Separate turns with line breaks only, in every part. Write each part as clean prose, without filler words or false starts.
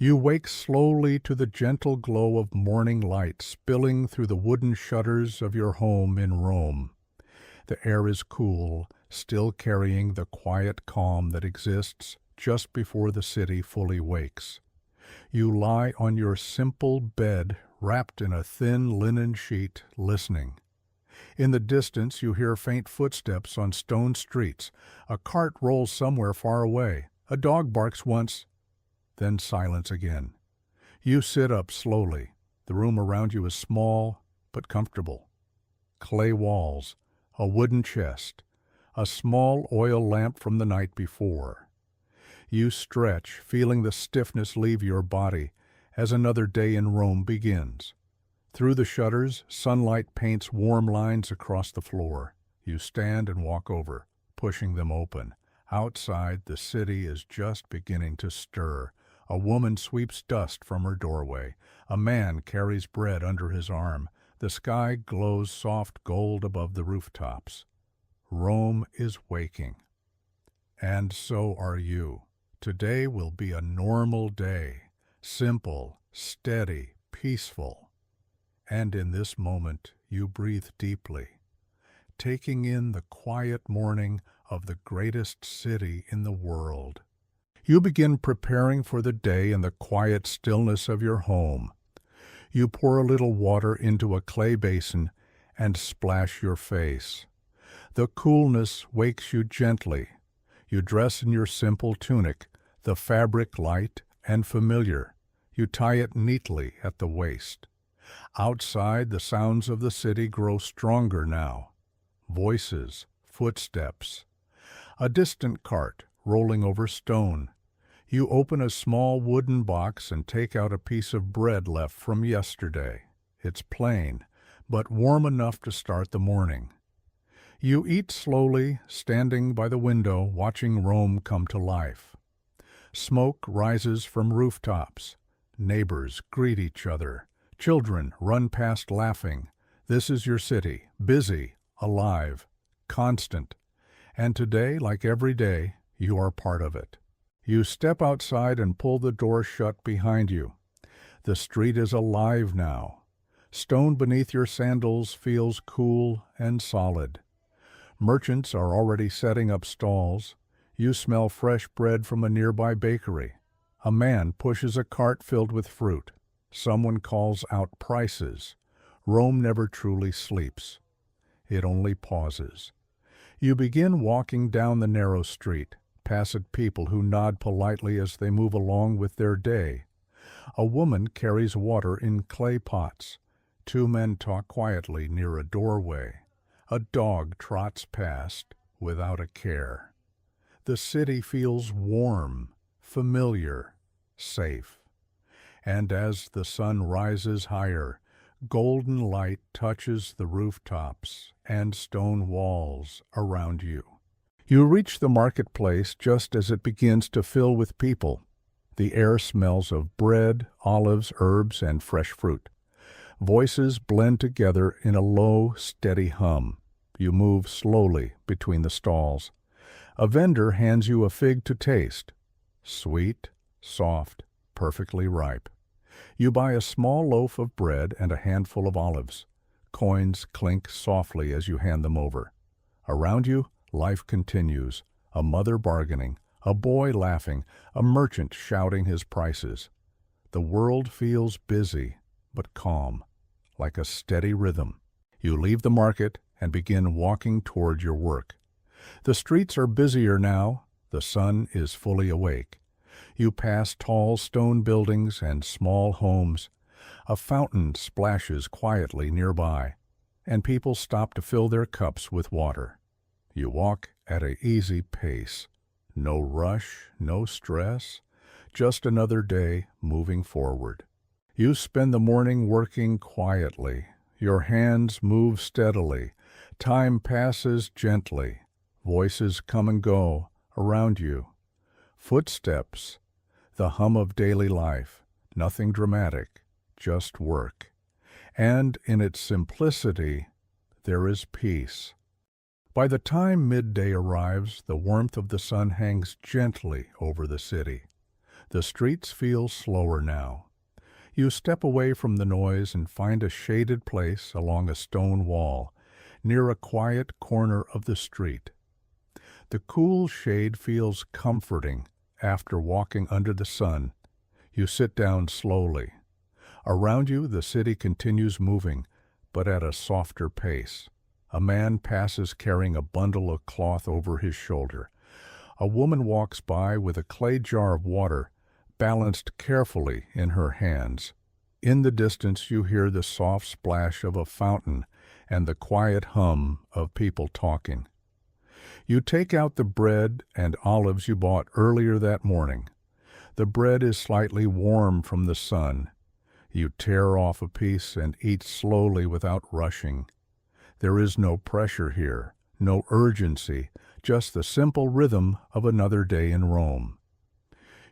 You wake slowly to the gentle glow of morning light spilling through the wooden shutters of your home in Rome. The air is cool, still carrying the quiet calm that exists just before the city fully wakes. You lie on your simple bed, wrapped in a thin linen sheet, listening. In the distance you hear faint footsteps on stone streets. A cart rolls somewhere far away. A dog barks once, then silence again. You sit up slowly. The room around you is small but comfortable. Clay walls, a wooden chest, a small oil lamp from the night before. You stretch, feeling the stiffness leave your body as another day in Rome begins. Through the shutters, sunlight paints warm lines across the floor. You stand and walk over, pushing them open. Outside, the city is just beginning to stir. A woman sweeps dust from her doorway. A man carries bread under his arm. The sky glows soft gold above the rooftops. Rome is waking. And so are you. Today will be a normal day, simple, steady, peaceful. And in this moment, you breathe deeply, taking in the quiet morning of the greatest city in the world. You begin preparing for the day in the quiet stillness of your home. You pour a little water into a clay basin and splash your face. The coolness wakes you gently. You dress in your simple tunic, the fabric light and familiar. You tie it neatly at the waist. Outside, the sounds of the city grow stronger now. Voices, footsteps. A distant cart rolling over stone. You open a small wooden box and take out a piece of bread left from yesterday. It's plain, but warm enough to start the morning. You eat slowly, standing by the window, watching Rome come to life. Smoke rises from rooftops. Neighbors greet each other. Children run past laughing. This is your city, busy, alive, constant. And today, like every day, you are part of it. You step outside and pull the door shut behind you. The street is alive now. Stone beneath your sandals feels cool and solid. Merchants are already setting up stalls. You smell fresh bread from a nearby bakery. A man pushes a cart filled with fruit. Someone calls out prices. Rome never truly sleeps. It only pauses. You begin walking down the narrow street, past people who nod politely as they move along with their day. A woman carries water in clay pots. Two men talk quietly near a doorway. A dog trots past without a care. The city feels warm, familiar, safe. And as the sun rises higher, golden light touches the rooftops and stone walls around you. You reach the marketplace just as it begins to fill with people. The air smells of bread, olives, herbs, and fresh fruit. Voices blend together in a low, steady hum. You move slowly between the stalls. A vendor hands you a fig to taste. Sweet, soft, perfectly ripe. You buy a small loaf of bread and a handful of olives. Coins clink softly as you hand them over. Around you, life continues. A mother bargaining, a boy laughing, a merchant shouting his prices. The world feels busy, but calm, like a steady rhythm. You leave the market and begin walking toward your work. The streets are busier now. The sun is fully awake. You pass tall stone buildings and small homes. A fountain splashes quietly nearby, and people stop to fill their cups with water. You walk at an easy pace. No rush, no stress, just another day moving forward. You spend the morning working quietly. Your hands move steadily. Time passes gently. Voices come and go around you. Footsteps, the hum of daily life, nothing dramatic, just work. And in its simplicity, there is peace. By the time midday arrives, the warmth of the sun hangs gently over the city. The streets feel slower now. You step away from the noise and find a shaded place along a stone wall, near a quiet corner of the street. The cool shade feels comforting after walking under the sun. You sit down slowly. Around you, the city continues moving, but at a softer pace. A man passes carrying a bundle of cloth over his shoulder. A woman walks by with a clay jar of water, balanced carefully in her hands. In the distance you hear the soft splash of a fountain and the quiet hum of people talking. You take out the bread and olives you bought earlier that morning. The bread is slightly warm from the sun. You tear off a piece and eat slowly without rushing. There is no pressure here, no urgency, just the simple rhythm of another day in Rome.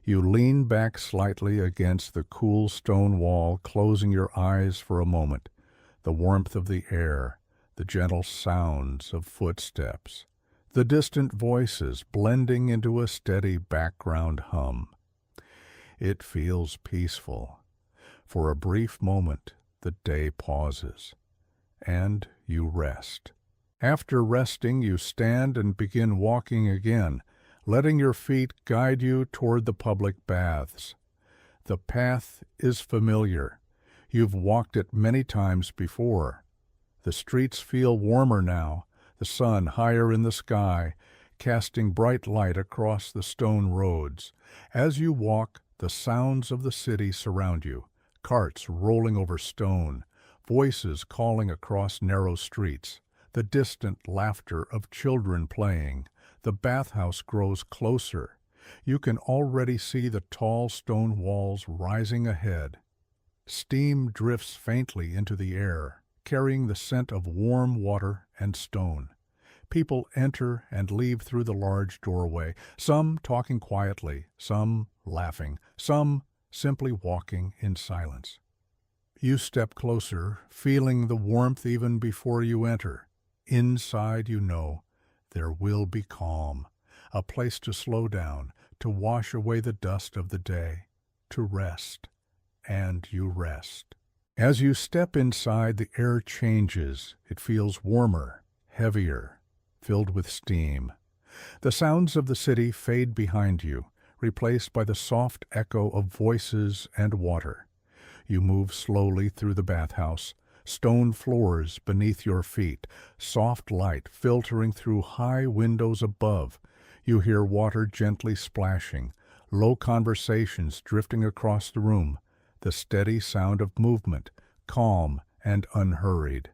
You lean back slightly against the cool stone wall, closing your eyes for a moment. The warmth of the air, the gentle sounds of footsteps, the distant voices blending into a steady background hum. It feels peaceful. For a brief moment, the day pauses, and you rest. After resting, you stand and begin walking again, letting your feet guide you toward the public baths. The path is familiar. You've walked it many times before. The streets feel warmer now, the sun higher in the sky, casting bright light across the stone roads. As you walk, the sounds of the city surround you, carts rolling over stone, voices calling across narrow streets, the distant laughter of children playing. The bathhouse grows closer. You can already see the tall stone walls rising ahead. Steam drifts faintly into the air, carrying the scent of warm water and stone. People enter and leave through the large doorway, some talking quietly, some laughing, some simply walking in silence. You step closer, feeling the warmth even before you enter. Inside, you know, there will be calm, a place to slow down, to wash away the dust of the day, to rest. And you rest. As you step inside, the air changes. It feels warmer, heavier, filled with steam. The sounds of the city fade behind you, replaced by the soft echo of voices and water. You move slowly through the bathhouse, stone floors beneath your feet, soft light filtering through high windows above. You hear water gently splashing, low conversations drifting across the room, the steady sound of movement, calm and unhurried.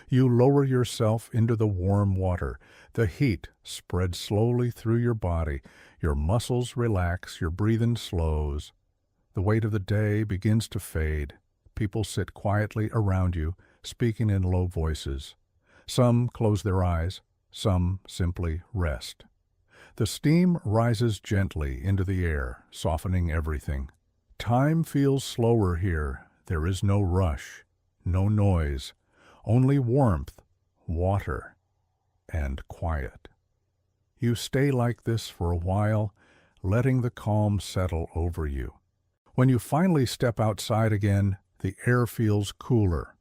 You lower yourself into the warm water. The heat spreads slowly through your body. Your muscles relax, your breathing slows. The weight of the day begins to fade. People sit quietly around you, speaking in low voices. Some close their eyes, some simply rest. The steam rises gently into the air, softening everything. Time feels slower here. There is no rush, no noise, only warmth, water, and quiet. You stay like this for a while, letting the calm settle over you. When you finally step outside again, the air feels cooler.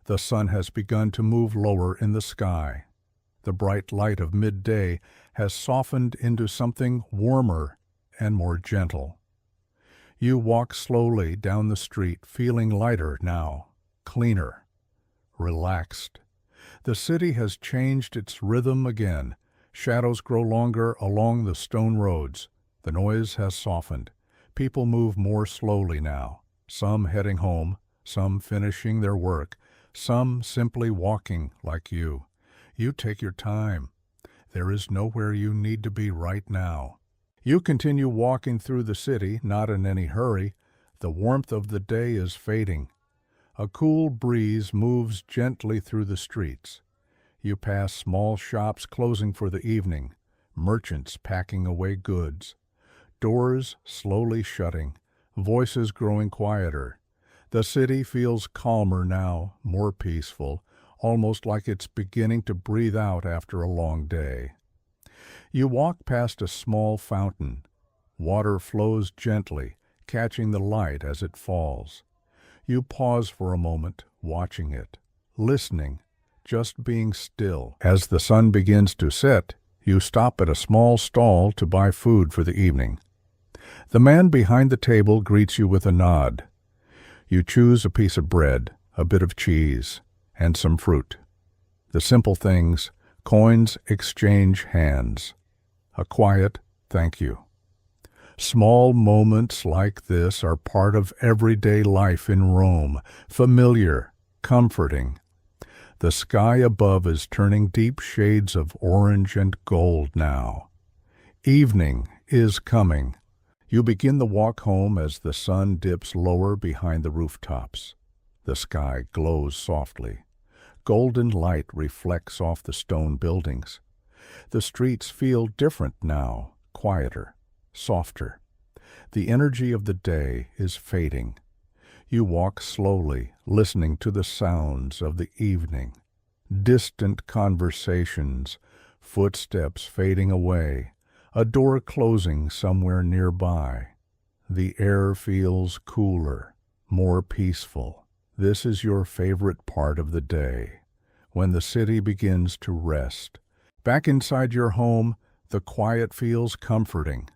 The sun has begun to move lower in the sky. The bright light of midday has softened into something warmer and more gentle. You walk slowly down the street, feeling lighter now, cleaner, relaxed. The city has changed its rhythm again. Shadows grow longer along the stone roads. The noise has softened. People move more slowly now, some heading home, some finishing their work, some simply walking like you. You take your time. There is nowhere you need to be right now. You continue walking through the city, not in any hurry. The warmth of the day is fading. A cool breeze moves gently through the streets. You pass small shops closing for the evening, merchants packing away goods, doors slowly shutting, voices growing quieter. The city feels calmer now, more peaceful, almost like it's beginning to breathe out after a long day. You walk past a small fountain. Water flows gently, catching the light as it falls. You pause for a moment, watching it, listening, just being still. As the sun begins to set, you stop at a small stall to buy food for the evening. The man behind the table greets you with a nod. You choose a piece of bread, a bit of cheese, and some fruit. The simple things, coins exchange hands. A quiet thank you. Small moments like this are part of everyday life in Rome, familiar, comforting. The sky above is turning deep shades of orange and gold now. Evening is coming. You begin the walk home as the sun dips lower behind the rooftops. The sky glows softly. Golden light reflects off the stone buildings. The streets feel different now, quieter, softer. The energy of the day is fading. You walk slowly, listening to the sounds of the evening. Distant conversations, footsteps fading away, a door closing somewhere nearby. The air feels cooler, more peaceful. This is your favorite part of the day, when the city begins to rest. Back inside your home, the quiet feels comforting.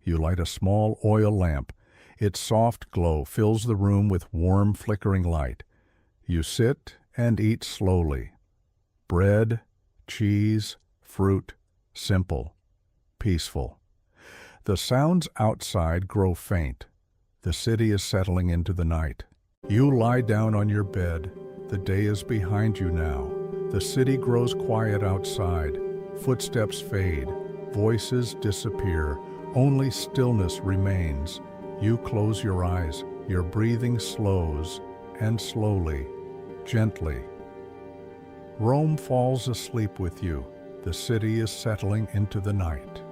You light a small oil lamp. Its soft glow fills the room with warm, flickering light. You sit and eat slowly. Bread, cheese, fruit, simple, peaceful. The sounds outside grow faint. The city is settling into the night. You lie down on your bed. The day is behind you now. The city grows quiet outside. Footsteps fade. Voices disappear. Only stillness remains. You close your eyes. Your breathing slows, and slowly, gently. Rome falls asleep with you. The city is settling into the night.